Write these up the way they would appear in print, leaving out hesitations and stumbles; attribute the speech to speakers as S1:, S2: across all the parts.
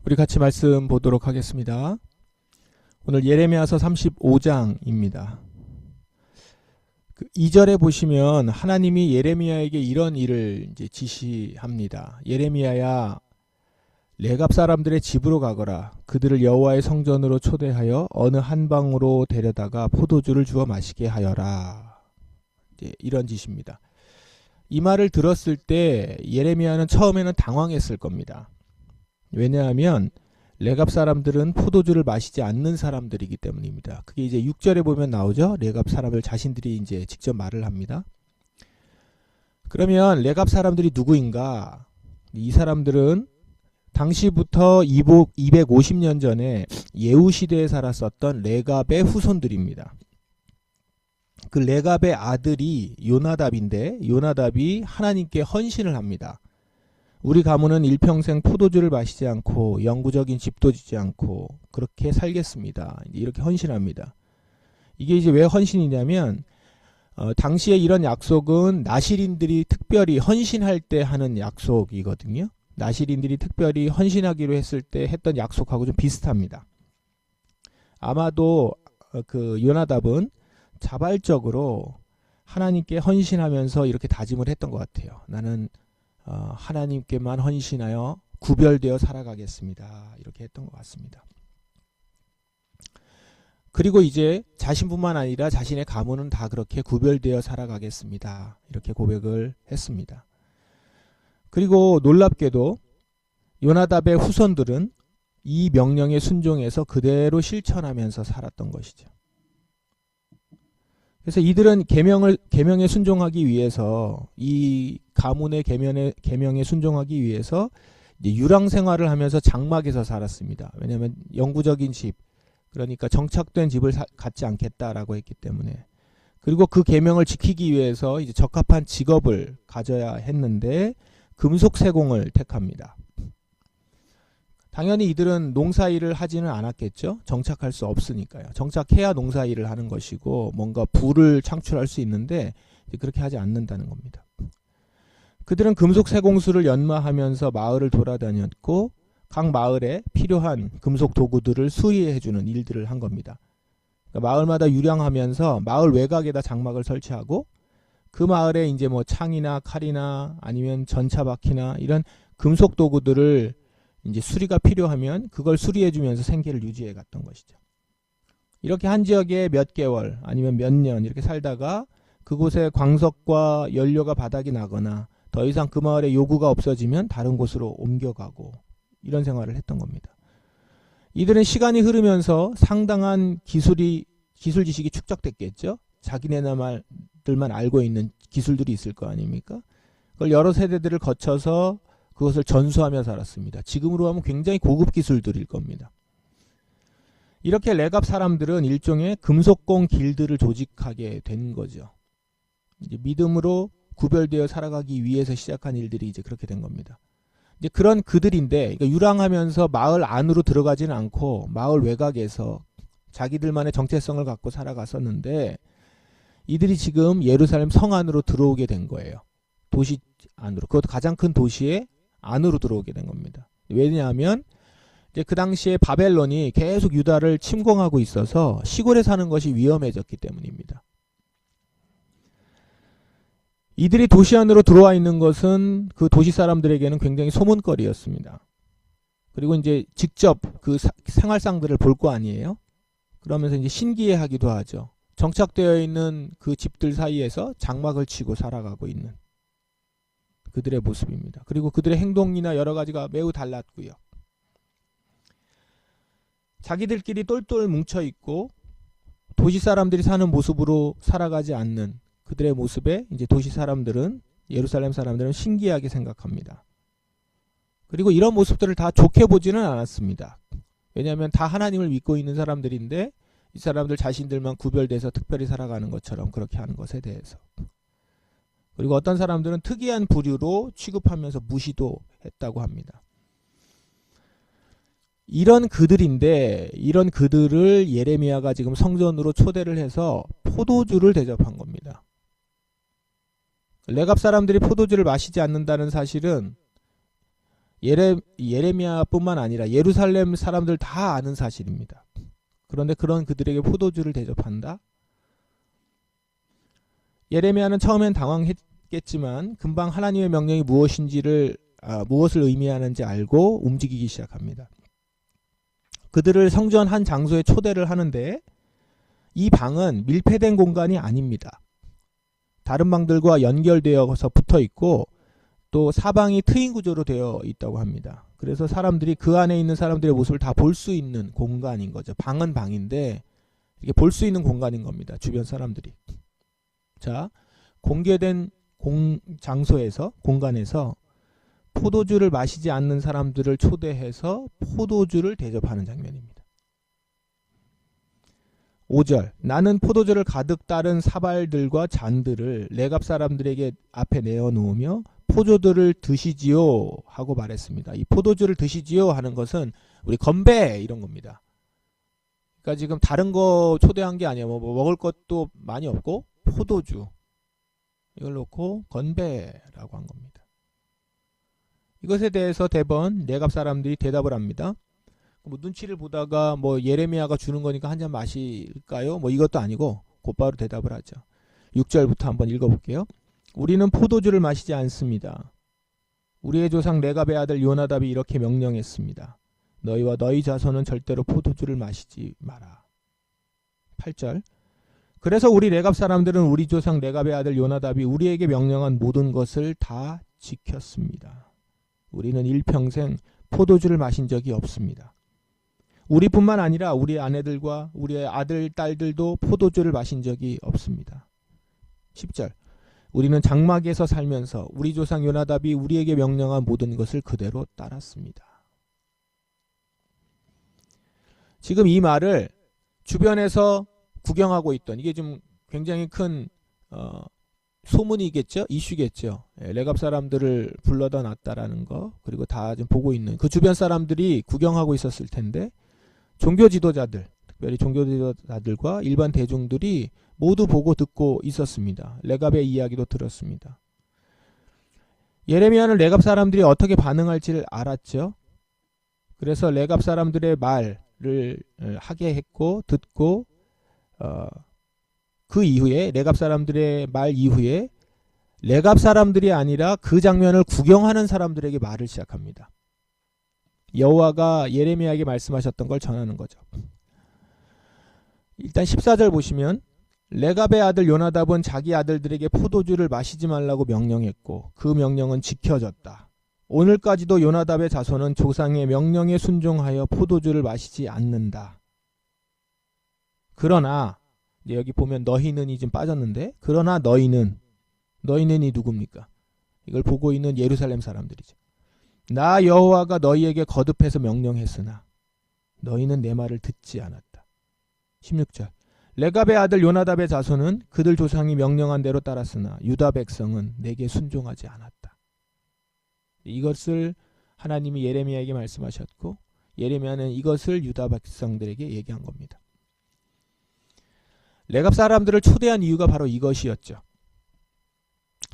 S1: 우리 같이 말씀 보도록 하겠습니다. 오늘 예레미야서 35장입니다. 2절에 보시면 하나님이 예레미야에게 이런 일을 이제 지시합니다. 예레미야야, 레갑 사람들의 집으로 가거라. 그들을 여호와의 성전으로 초대하여 어느 한 방으로 데려다가 포도주를 주어 마시게 하여라. 이제 이런 지시입니다. 이 말을 들었을 때 예레미야는 처음에는 당황했을 겁니다. 왜냐하면 레갑 사람들은 포도주를 마시지 않는 사람들이기 때문입니다. 그게 이제 6절에 보면 나오죠. 레갑 사람들 자신들이 이제 직접 말을 합니다. 그러면 레갑 사람들이 누구인가? 이 사람들은 당시부터 250년 전에 예후 시대에 살았었던 레갑의 후손들입니다. 그 레갑의 아들이 요나답인데, 요나답이 하나님께 헌신을 합니다. 우리 가문은 일평생 포도주를 마시지 않고 영구적인 집도 지지 않고 그렇게 살겠습니다. 이렇게 헌신합니다. 이게 이제 왜 헌신이냐면 당시에 이런 약속은 나실인들이 특별히 헌신할 때 하는 약속이거든요. 나실인들이 특별히 헌신하기로 했을 때 했던 약속하고 좀 비슷합니다. 아마도 그 요나답은 자발적으로 하나님께 헌신하면서 이렇게 다짐을 했던 것 같아요. 나는 하나님께만 헌신하여 구별되어 살아가겠습니다. 이렇게 했던 것 같습니다. 그리고 이제 자신뿐만 아니라 자신의 가문은 다 그렇게 구별되어 살아가겠습니다. 이렇게 고백을 했습니다. 그리고 놀랍게도 요나답의 후손들은 이 명령에 순종해서 그대로 실천하면서 살았던 것이죠. 그래서 이들은 계명에 순종하기 위해서, 이 가문의 계명에 순종하기 위해서 이제 유랑 생활을 하면서 장막에서 살았습니다. 왜냐하면 영구적인 집, 그러니까 정착된 집을 갖지 않겠다라고 했기 때문에. 그리고 그 계명을 지키기 위해서 이제 적합한 직업을 가져야 했는데 금속 세공을 택합니다. 당연히 이들은 농사일을 하지는 않았겠죠. 정착할 수 없으니까요. 정착해야 농사일을 하는 것이고 뭔가 부를 창출할 수 있는데 그렇게 하지 않는다는 겁니다. 그들은 금속 세공수를 연마하면서 마을을 돌아다녔고 각 마을에 필요한 금속 도구들을 수리해주는 일들을 한 겁니다. 그러니까 마을마다 유량하면서 마을 외곽에다 장막을 설치하고 그 마을에 이제 뭐 창이나 칼이나 아니면 전차바퀴나 이런 금속 도구들을 이제 수리가 필요하면 그걸 수리해주면서 생계를 유지해 갔던 것이죠. 이렇게 한 지역에 몇 개월 아니면 몇 년 이렇게 살다가 그곳에 광석과 연료가 바닥이 나거나 더 이상 그 마을에 요구가 없어지면 다른 곳으로 옮겨가고 이런 생활을 했던 겁니다. 이들은 시간이 흐르면서 상당한 기술 지식이 축적됐겠죠. 자기네들만 알고 있는 기술들이 있을 거 아닙니까? 그걸 여러 세대들을 거쳐서 그것을 전수하며 살았습니다. 지금으로 하면 굉장히 고급 기술들일 겁니다. 이렇게 레갑 사람들은 일종의 금속공 길드를 조직하게 된 거죠. 이제 믿음으로 구별되어 살아가기 위해서 시작한 일들이 이제 그렇게 된 겁니다. 이제 그런 그들인데, 그러니까 유랑하면서 마을 안으로 들어가지는 않고 마을 외곽에서 자기들만의 정체성을 갖고 살아갔었는데 이들이 지금 예루살렘 성 안으로 들어오게 된 거예요. 도시 안으로. 그것도 가장 큰 도시에 안으로 들어오게 된 겁니다. 왜냐하면 이제 그 당시에 바벨론이 계속 유다를 침공하고 있어서 시골에 사는 것이 위험해졌기 때문입니다. 이들이 도시 안으로 들어와 있는 것은 그 도시 사람들에게는 굉장히 소문거리였습니다. 그리고 이제 직접 그 생활상들을 볼 거 아니에요. 그러면서 이제 신기해하기도 하죠. 정착되어 있는 그 집들 사이에서 장막을 치고 살아가고 있는 그들의 모습입니다. 그리고 그들의 행동이나 여러 가지가 매우 달랐고요. 자기들끼리 똘똘 뭉쳐있고 도시 사람들이 사는 모습으로 살아가지 않는 그들의 모습에 이제 도시 사람들은, 예루살렘 사람들은 신기하게 생각합니다. 그리고 이런 모습들을 다 좋게 보지는 않았습니다. 왜냐하면 다 하나님을 믿고 있는 사람들인데 이 사람들 자신들만 구별돼서 특별히 살아가는 것처럼 그렇게 하는 것에 대해서. 그리고 어떤 사람들은 특이한 부류로 취급하면서 무시도 했다고 합니다. 이런 그들인데 이런 그들을 예레미야가 지금 성전으로 초대를 해서 포도주를 대접한 겁니다. 레갑 사람들이 포도주를 마시지 않는다는 사실은 예레미야뿐만 아니라 예루살렘 사람들 다 아는 사실입니다. 그런데 그런 그들에게 포도주를 대접한다? 예레미야는 처음엔 당황했겠지만 금방 하나님의 명령이 무엇인지를 무엇을 의미하는지 알고 움직이기 시작합니다. 그들을 성전 한 장소에 초대를 하는데 이 방은 밀폐된 공간이 아닙니다. 다른 방들과 연결되어서 붙어 있고 또 사방이 트인 구조로 되어 있다고 합니다. 그래서 사람들이 그 안에 있는 사람들의 모습을 다 볼 수 있는 공간인 거죠. 방은 방인데 이게 볼 수 있는 공간인 겁니다. 주변 사람들이. 자, 공개된 장소에서 공간에서 포도주를 마시지 않는 사람들을 초대해서 포도주를 대접하는 장면입니다. 5절 나는 포도주를 가득 따른 사발들과 잔들을 레갑 사람들에게 앞에 내어놓으며 포도주를 드시지요 하고 말했습니다. 이 포도주를 드시지요 하는 것은 우리 건배 이런 겁니다. 그러니까 지금 다른 거 초대한 게 아니에요. 뭐 먹을 것도 많이 없고 포도주 이걸 놓고 건배라고 한 겁니다. 이것에 대해서 대번 레갑 사람들이 대답을 합니다. 뭐 눈치를 보다가 뭐 예레미야가 주는 거니까 한 잔 마실까요? 뭐 이것도 아니고 곧바로 대답을 하죠. 6절부터 한번 읽어볼게요. 우리는 포도주를 마시지 않습니다. 우리의 조상 레갑의 아들 요나답이 이렇게 명령했습니다. 너희와 너희 자손은 절대로 포도주를 마시지 마라. 8절 그래서 우리 레갑 사람들은 우리 조상 레갑의 아들 요나답이 우리에게 명령한 모든 것을 다 지켰습니다. 우리는 일평생 포도주를 마신 적이 없습니다. 우리뿐만 아니라 우리 아내들과 우리의 아들, 딸들도 포도주를 마신 적이 없습니다. 10절 우리는 장막에서 살면서 우리 조상 요나답이 우리에게 명령한 모든 것을 그대로 따랐습니다. 지금 이 말을 주변에서 구경하고 있던 이게 좀 굉장히 큰 소문이겠죠? 이슈겠죠. 레갑 사람들을 불러다 놨다라는 거 그리고 다 좀 보고 있는 그 주변 사람들이 구경하고 있었을 텐데 종교 지도자들 특별히 종교 지도자들과 일반 대중들이 모두 보고 듣고 있었습니다. 레갑의 이야기도 들었습니다. 예레미야는 레갑 사람들이 어떻게 반응할지를 알았죠. 그래서 레갑 사람들의 말을 하게 했고 듣고 그 이후에 레갑 사람들의 말 이후에 레갑 사람들이 아니라 그 장면을 구경하는 사람들에게 말을 시작합니다. 여호와가 예레미야에게 말씀하셨던 걸 전하는 거죠. 일단 14절 보시면 레갑의 아들 요나답은 자기 아들들에게 포도주를 마시지 말라고 명령했고 그 명령은 지켜졌다. 오늘까지도 요나답의 자손은 조상의 명령에 순종하여 포도주를 마시지 않는다. 그러나 여기 보면 너희는이 좀 빠졌는데 그러나 너희는이 누굽니까? 이걸 보고 있는 예루살렘 사람들이죠. 나 여호와가 너희에게 거듭해서 명령했으나 너희는 내 말을 듣지 않았다. 16절 레갑의 아들 요나답의 자손은 그들 조상이 명령한 대로 따랐으나 유다 백성은 내게 순종하지 않았다. 이것을 하나님이 예레미야에게 말씀하셨고 예레미야는 이것을 유다 백성들에게 얘기한 겁니다. 레갑 사람들을 초대한 이유가 바로 이것이었죠.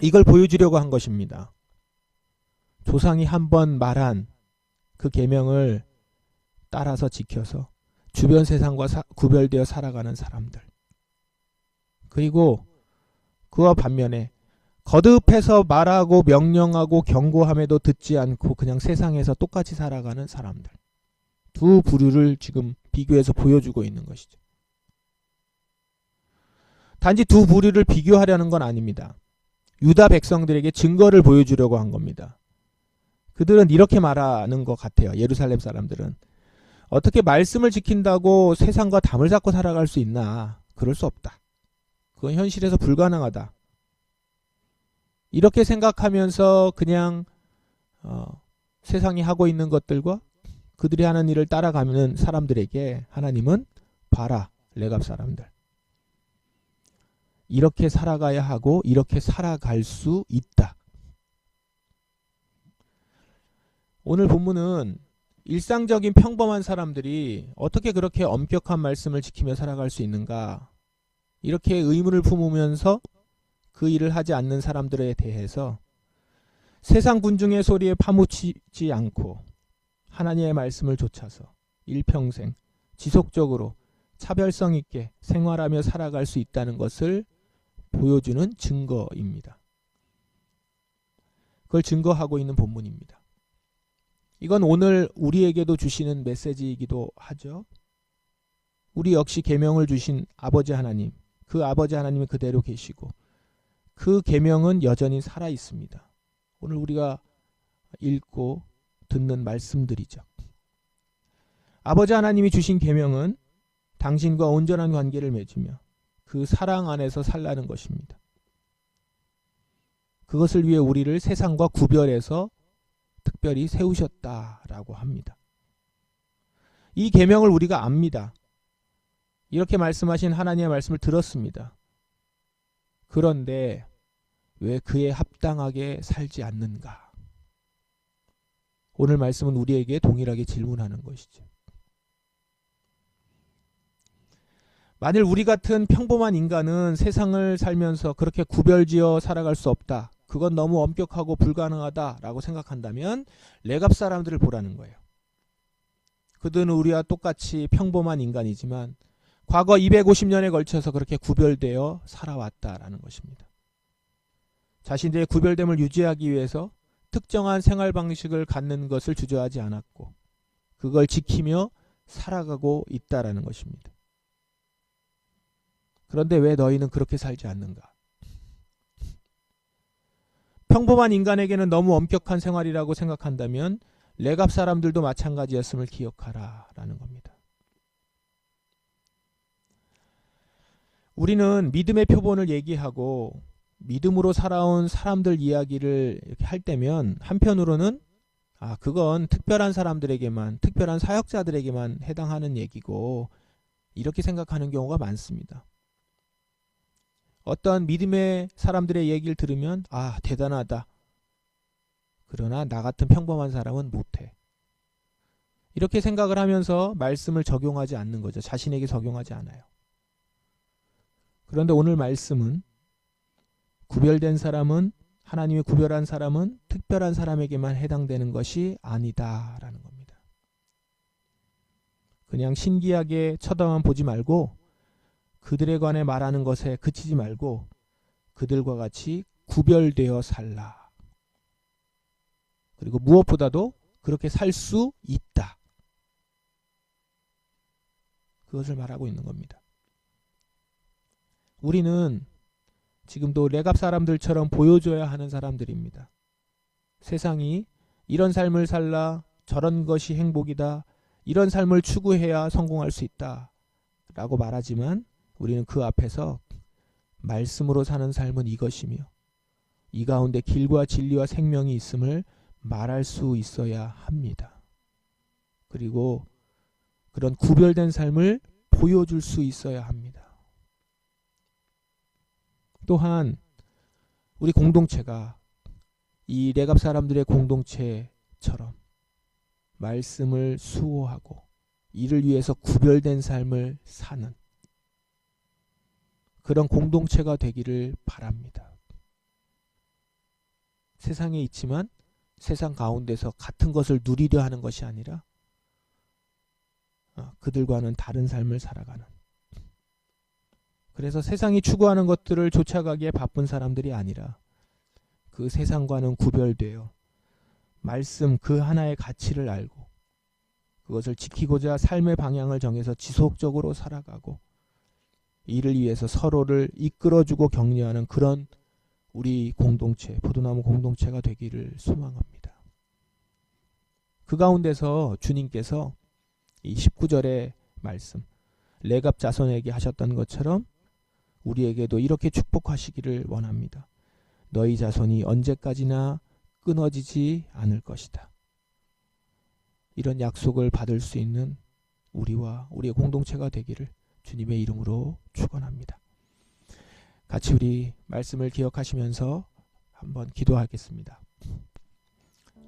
S1: 이걸 보여주려고 한 것입니다. 조상이 한번 말한 그 계명을 따라서 지켜서 주변 세상과 구별되어 살아가는 사람들. 그리고 그와 반면에 거듭해서 말하고 명령하고 경고함에도 듣지 않고 그냥 세상에서 똑같이 살아가는 사람들. 두 부류를 지금 비교해서 보여주고 있는 것이죠. 단지 두 부류를 비교하려는 건 아닙니다. 유다 백성들에게 증거를 보여주려고 한 겁니다. 그들은 이렇게 말하는 것 같아요. 예루살렘 사람들은. 어떻게 말씀을 지킨다고 세상과 담을 잡고 살아갈 수 있나? 그럴 수 없다. 그건 현실에서 불가능하다. 이렇게 생각하면서 그냥 세상이 하고 있는 것들과 그들이 하는 일을 따라가는 사람들에게 하나님은 봐라, 레갑 사람들. 이렇게 살아가야 하고 이렇게 살아갈 수 있다. 오늘 본문은 일상적인 평범한 사람들이 어떻게 그렇게 엄격한 말씀을 지키며 살아갈 수 있는가? 이렇게 의문을 품으면서 그 일을 하지 않는 사람들에 대해서 세상 군중의 소리에 파묻히지 않고 하나님의 말씀을 좇아서 일평생 지속적으로 차별성 있게 생활하며 살아갈 수 있다는 것을 보여주는 증거입니다. 그걸 증거하고 있는 본문입니다. 이건 오늘 우리에게도 주시는 메시지이기도 하죠. 우리 역시 계명을 주신 아버지 하나님, 그 아버지 하나님이 그대로 계시고 그 계명은 여전히 살아 있습니다. 오늘 우리가 읽고 듣는 말씀들이죠. 아버지 하나님이 주신 계명은 당신과 온전한 관계를 맺으며 그 사랑 안에서 살라는 것입니다. 그것을 위해 우리를 세상과 구별해서 특별히 세우셨다라고 합니다. 이 계명을 우리가 압니다. 이렇게 말씀하신 하나님의 말씀을 들었습니다. 그런데 왜 그에 합당하게 살지 않는가? 오늘 말씀은 우리에게 동일하게 질문하는 것이죠. 만일 우리 같은 평범한 인간은 세상을 살면서 그렇게 구별지어 살아갈 수 없다. 그건 너무 엄격하고 불가능하다라고 생각한다면 레갑 사람들을 보라는 거예요. 그들은 우리와 똑같이 평범한 인간이지만 과거 250년에 걸쳐서 그렇게 구별되어 살아왔다라는 것입니다. 자신들의 구별됨을 유지하기 위해서 특정한 생활 방식을 갖는 것을 주저하지 않았고 그걸 지키며 살아가고 있다라는 것입니다. 그런데 왜 너희는 그렇게 살지 않는가? 평범한 인간에게는 너무 엄격한 생활이라고 생각한다면 레갑 사람들도 마찬가지였음을 기억하라 라는 겁니다. 우리는 믿음의 표본을 얘기하고 믿음으로 살아온 사람들 이야기를 이렇게 할 때면 한편으로는 그건 특별한 사람들에게만, 특별한 사역자들에게만 해당하는 얘기고 이렇게 생각하는 경우가 많습니다. 어떤 믿음의 사람들의 얘기를 들으면 대단하다. 그러나 나 같은 평범한 사람은 못해. 이렇게 생각을 하면서 말씀을 적용하지 않는 거죠. 자신에게 적용하지 않아요. 그런데 오늘 말씀은 구별된 사람은, 하나님이 구별한 사람은 특별한 사람에게만 해당되는 것이 아니다라는 겁니다. 그냥 신기하게 쳐다만 보지 말고 그들에 관해 말하는 것에 그치지 말고 그들과 같이 구별되어 살라. 그리고 무엇보다도 그렇게 살 수 있다. 그것을 말하고 있는 겁니다. 우리는 지금도 레갑 사람들처럼 보여줘야 하는 사람들입니다. 세상이 이런 삶을 살라, 저런 것이 행복이다, 이런 삶을 추구해야 성공할 수 있다 라고 말하지만 우리는 그 앞에서 말씀으로 사는 삶은 이것이며 이 가운데 길과 진리와 생명이 있음을 말할 수 있어야 합니다. 그리고 그런 구별된 삶을 보여줄 수 있어야 합니다. 또한 우리 공동체가 이 레갑 사람들의 공동체처럼 말씀을 수호하고 이를 위해서 구별된 삶을 사는 그런 공동체가 되기를 바랍니다. 세상에 있지만 세상 가운데서 같은 것을 누리려 하는 것이 아니라 그들과는 다른 삶을 살아가는, 그래서 세상이 추구하는 것들을 쫓아가기에 바쁜 사람들이 아니라 그 세상과는 구별되어 말씀 그 하나의 가치를 알고 그것을 지키고자 삶의 방향을 정해서 지속적으로 살아가고 이를 위해서 서로를 이끌어주고 격려하는 그런 우리 공동체, 포도나무 공동체가 되기를 소망합니다. 그 가운데서 주님께서 이 19절의 말씀, 레갑 자손에게 하셨던 것처럼 우리에게도 이렇게 축복하시기를 원합니다. 너희 자손이 언제까지나 끊어지지 않을 것이다. 이런 약속을 받을 수 있는 우리와 우리의 공동체가 되기를 주님의 이름으로 축원합니다. 같이 우리 말씀을 기억하시면서 한번 기도하겠습니다.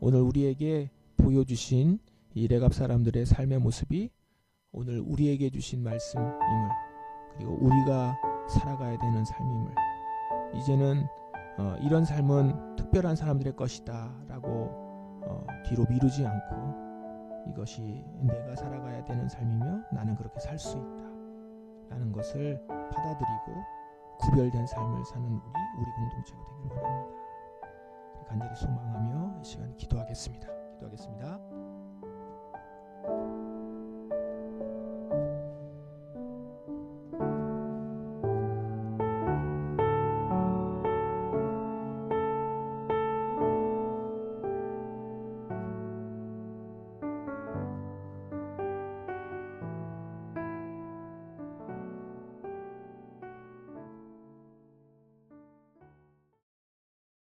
S1: 오늘 우리에게 보여주신 이 레갑 사람들의 삶의 모습이 오늘 우리에게 주신 말씀임을, 그리고 우리가 살아가야 되는 삶임을 이제는 이런 삶은 특별한 사람들의 것이다 라고 뒤로 미루지 않고 이것이 내가 살아가야 되는 삶이며 나는 그렇게 살 수 있다 라는 것을 받아들이고 구별된 삶을 사는 우리 공동체가 되길 원합니다. 간절히 소망하며 이 시간 기도하겠습니다.